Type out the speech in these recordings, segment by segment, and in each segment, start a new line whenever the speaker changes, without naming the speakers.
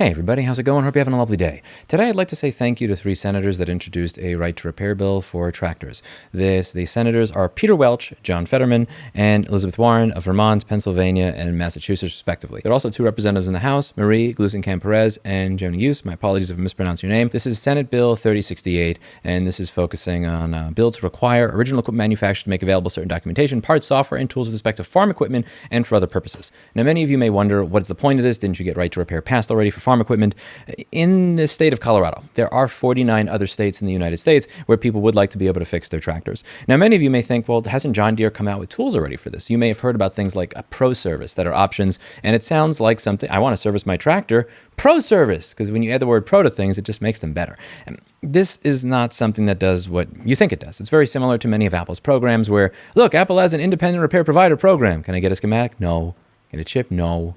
Hey everybody, how's it going? Hope you're having a lovely day. Today I'd like to say thank you to 3 senators that introduced a right to repair bill for tractors. The senators are Peter Welch, John Fetterman, and Elizabeth Warren of Vermont, Pennsylvania, and Massachusetts, respectively. There are also 2 representatives in the House, Marie Gluesenkamp-Perez and Joni Use. My apologies if I mispronounced your name. This is Senate Bill 3068, and this is focusing on a bill to require original equipment manufacturers to make available certain documentation, parts, software, and tools with respect to farm equipment and for other purposes. Now, many of you may wonder, what's the point of this? Didn't you get right to repair passed already for farm equipment? In the state of Colorado, there are 49 other states in the United States where people would like to be able to fix their tractors. Now, many of you may think, well, hasn't John Deere come out with tools already for this? You may have heard about things like a pro service that are options, and it sounds like something, I want to service my tractor, pro service, because when you add the word pro to things, it just makes them better. And this is not something that does what you think it does. It's very similar to many of Apple's programs where, look, Apple has an independent repair provider program. Can I get a schematic? No. Get a chip? No.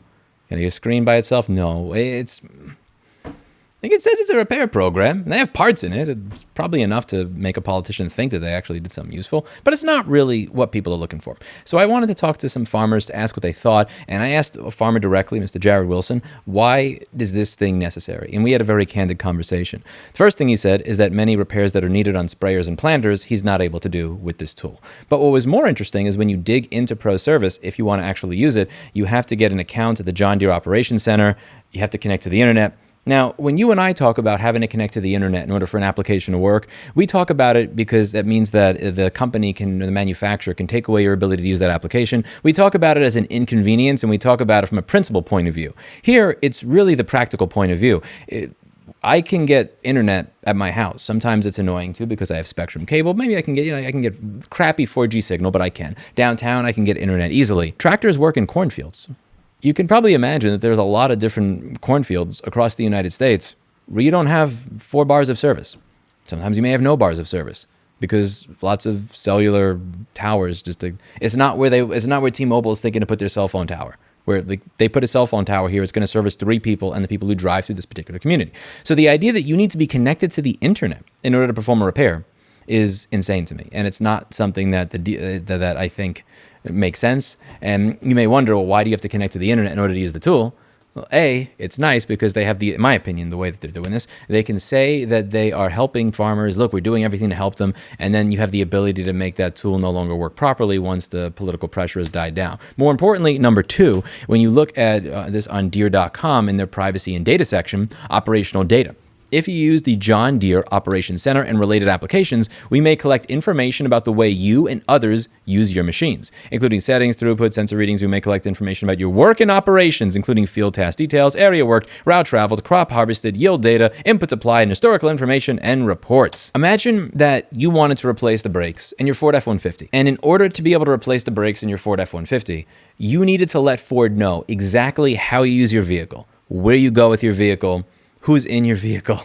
Can I get a screen by itself? No. I think it says it's a repair program, and they have parts in it. It's probably enough to make a politician think that they actually did something useful, but it's not really what people are looking for. So I wanted to talk to some farmers to ask what they thought, and I asked a farmer directly, Mr. Jared Wilson, why is this thing necessary? And we had a very candid conversation. The first thing he said is that many repairs that are needed on sprayers and planters, he's not able to do with this tool. But what was more interesting is when you dig into Pro Service, if you want to actually use it, you have to get an account at the John Deere Operations Center, you have to connect to the internet. Now, when you and I talk about having to connect to the internet in order for an application to work, we talk about it because that means that the manufacturer can take away your ability to use that application. We talk about it as an inconvenience, and we talk about it from a principle point of view. Here, it's really the practical point of view. I can get internet at my house. Sometimes it's annoying too because I have Spectrum cable. Maybe I can get crappy 4G signal, but I can. Downtown, I can get internet easily. Tractors work in cornfields. You can probably imagine that there's a lot of different cornfields across the United States where you don't have 4 bars of service. Sometimes you may have no bars of service because lots of cellular towers it's not where T-Mobile is thinking to put their cell phone tower. Where they put a cell phone tower here, it's going to service 3 people and the people who drive through this particular community. So the idea that you need to be connected to the internet in order to perform a repair is insane to me, and it's not something that that I think makes sense. And you may wonder, well, why do you have to connect to the internet in order to use the tool? Well, A, it's nice because they have in my opinion, the way that they're doing this, they can say that they are helping farmers. Look, we're doing everything to help them. And then you have the ability to make that tool no longer work properly once the political pressure has died down. More importantly, number 2, when you look at this on Deere.com in their privacy and data section, operational data. If you use the John Deere Operations Center and related applications, we may collect information about the way you and others use your machines, including settings, throughput, sensor readings. We may collect information about your work and operations, including field task details, area worked, route traveled, crop harvested, yield data, inputs applied, and historical information and reports. Imagine that you wanted to replace the brakes in your Ford F-150. And in order to be able to replace the brakes in your Ford F-150, you needed to let Ford know exactly how you use your vehicle, where you go with your vehicle, who's in your vehicle,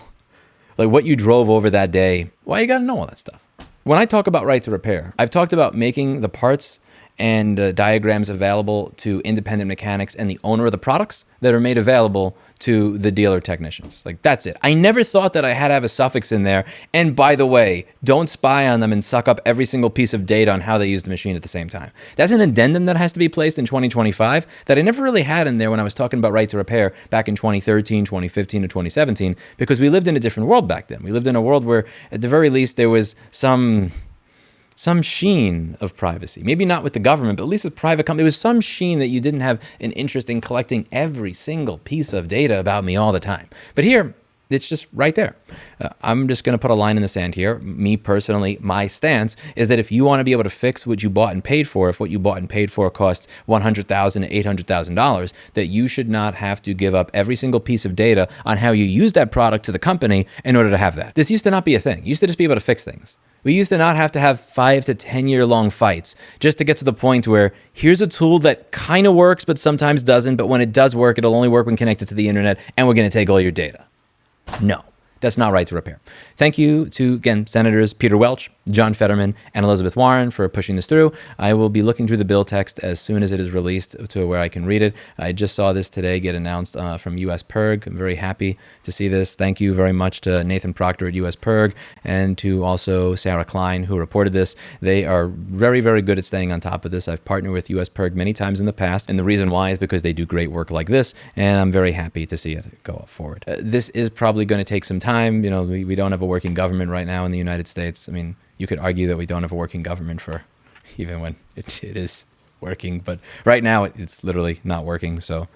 like what you drove over that day. Why you gotta know all that stuff? When I talk about right to repair, I've talked about making the parts and diagrams available to independent mechanics and the owner of the products that are made available to the dealer technicians. Like, that's it. I never thought that I had to have a suffix in there. And by the way, don't spy on them and suck up every single piece of data on how they use the machine at the same time. That's an addendum that has to be placed in 2025 that I never really had in there when I was talking about right to repair back in 2013, 2015, or 2017, because we lived in a different world back then. We lived in a world where, at the very least, there was some sheen of privacy. Maybe not with the government, but at least with private companies. There was some sheen that you didn't have an interest in collecting every single piece of data about me all the time. But here, it's just right there. I'm just going to put a line in the sand here. Me personally, my stance is that if you want to be able to fix what you bought and paid for, if what you bought and paid for costs $100,000 to $800,000, that you should not have to give up every single piece of data on how you use that product to the company in order to have that. This used to not be a thing. You used to just be able to fix things. We used to not have to have 5 to 10 year long fights just to get to the point where here's a tool that kind of works, but sometimes doesn't. But when it does work, it'll only work when connected to the internet, and we're going to take all your data. No, That's not right to repair. Thank you to, again, Senators Peter Welch, John Fetterman, and Elizabeth Warren for pushing this through. I will be looking through the bill text as soon as it is released to where I can read it. I just saw this today get announced from U.S. PIRG. I'm very happy to see this. Thank you very much to Nathan Proctor at U.S. PIRG and to also Sarah Klein, who reported this. They are very, very good at staying on top of this. I've partnered with U.S. PIRG many times in the past, and the reason why is because they do great work like this, and I'm very happy to see it go forward. This is probably going to take some time. You know, we don't have a working government right now in the United States. I mean, you could argue that we don't have a working government for even when it is working, but right now it's literally not working. So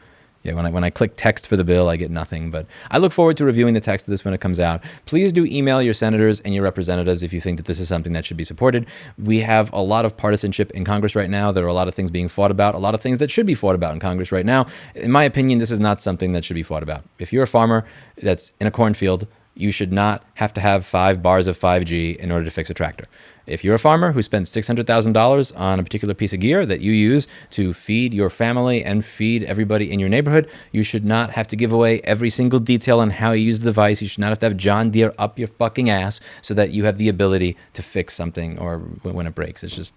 yeah, when I click text for the bill, I get nothing. But I look forward to reviewing the text of this when it comes out. Please do email your senators and your representatives if you think that this is something that should be supported. We have a lot of partisanship in Congress right now. There are a lot of things being fought about, a lot of things that should be fought about in Congress right now. In my opinion, this is not something that should be fought about. If you're a farmer that's in a cornfield, you should not have to have 5 bars of 5G in order to fix a tractor. If you're a farmer who spends $600,000 on a particular piece of gear that you use to feed your family and feed everybody in your neighborhood, you should not have to give away every single detail on how you use the device. You should not have to have John Deere up your fucking ass so that you have the ability to fix something or when it breaks. It's just,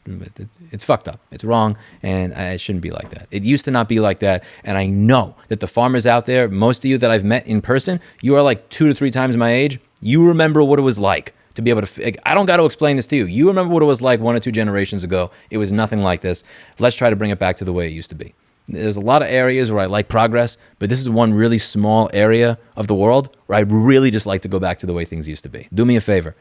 it's fucked up. It's wrong, and it shouldn't be like that. It used to not be like that, and I know that the farmers out there, most of you that I've met in person, you are like 2 to 3 times my age. You remember what it was like to be able to, I don't got to explain this to you. You remember what it was like 1 or 2 generations ago. It was nothing like this. Let's try to bring it back to the way it used to be. There's a lot of areas where I like progress, but this is one really small area of the world where I'd really just like to go back to the way things used to be. Do me a favor.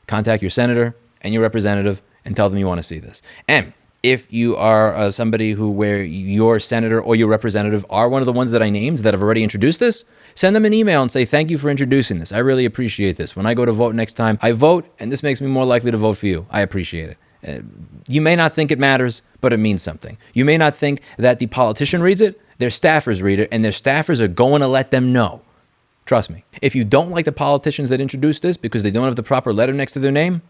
Contact your senator and your representative and tell them you want to see this. And if you are somebody where your senator or your representative are one of the ones that I named that have already introduced this, send them an email and say, thank you for introducing this. I really appreciate this. When I go to vote next time, I vote, and this makes me more likely to vote for you. I appreciate it. You may not think it matters, but it means something. You may not think that the politician reads it, their staffers read it, and their staffers are going to let them know. Trust me. If you don't like the politicians that introduced this because they don't have the proper letter next to their name,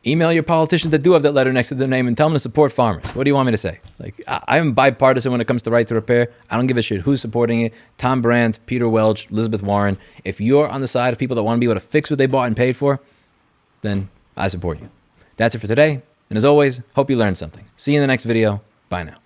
email your politicians that do have that letter next to their name and tell them to support farmers. What do you want me to say? Like, I'm bipartisan when it comes to right to repair. I don't give a shit who's supporting it. Tom Brandt, Peter Welch, Elizabeth Warren. If you're on the side of people that want to be able to fix what they bought and paid for, then I support you. That's it for today. And as always, hope you learned something. See you in the next video. Bye now.